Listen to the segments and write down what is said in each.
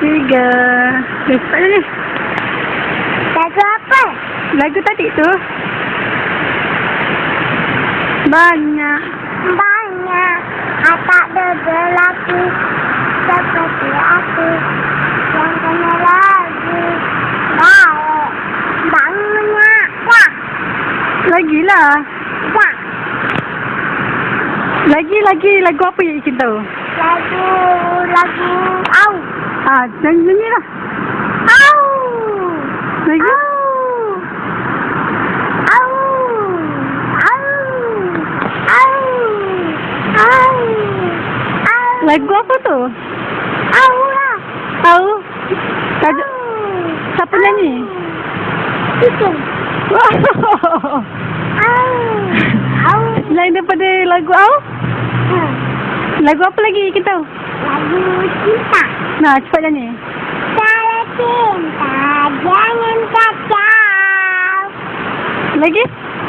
3. Cepat ni. Lagu apa? Lagu tadi tu. Banyak. Banyak tak ada lelaki seperti aku yang kena lagu baik. Banyak ya. Lagilah. Ya. Lagi lagu apa yang kita tahu? Lagu au. Nyanyi lah. Au. Lagi? Au. Au. Au. Au. Au. Lagu apa tu? Au lah. Tahu? Tajuk. Siapa nyanyi? Itu. Wow. Au. Au. Selain daripada lagu Au, lagu apa lagi kita tahu? Lagu cinta. Nah, cepat nyanyi. Kalau cinta jangan kacau. Lagi?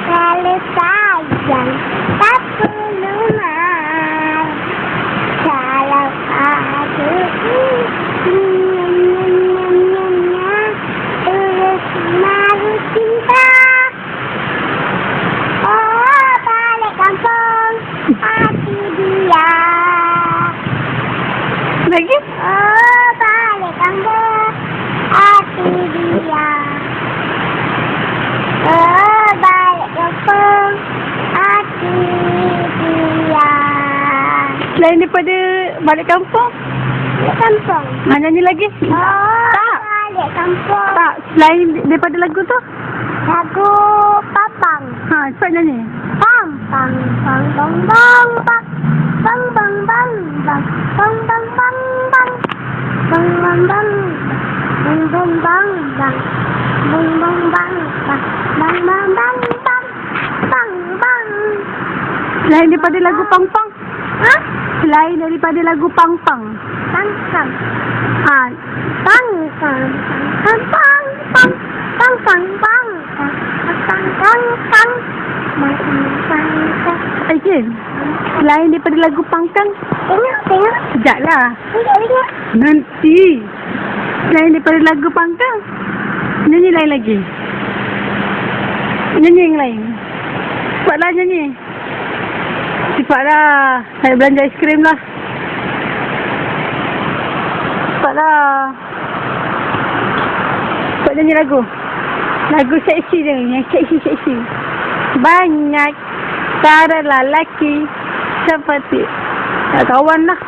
Kalau sayang tak perlu marah. Kalau aku terus malu cinta. Oh, balik kampung hati dia. Lagi? Oh, balik kampung hati dia. Oh, balik kampung hati dia. Selain daripada balik kampung, Balik kampung. nyanyi lagi? Oh, Tak. balik kampung. Tak, selain daripada lagu tu? Lagu Papang. Cepat nyanyi. Bang, bang, bang, bang, bang, bang. Bang, bang, bang, bang. Bang, bang, bang, bang. Bang, bang, bang. Bang, bang, bang, bang. Bang, bang, bang, bang. Bang, bang, bang, bang. Bang, bang. Selain daripada lagu Pang Pang? Hah? Selain daripada lagu Pang Pang? Bang, bang. Bang, Bang, bang, bang, bang, bang. Bang, bang, bang, bang. Bang, bang, bang. Bang, bang, bang. Again. Selain daripada lagu Pang Pang? Tengok. Sekejap lah. Tengok. Nanti. Selain daripada lagu Pang Pang, nyanyi lain lagi. Nyanyi yang lain. Cepatlah nyanyi. Cepatlah. Saya belanja aiskrim lah. Cepatlah. Cepat nyanyi lagu. Lagu seksi je. Yang seksi. Banyak cara lelaki seperti kawan lah.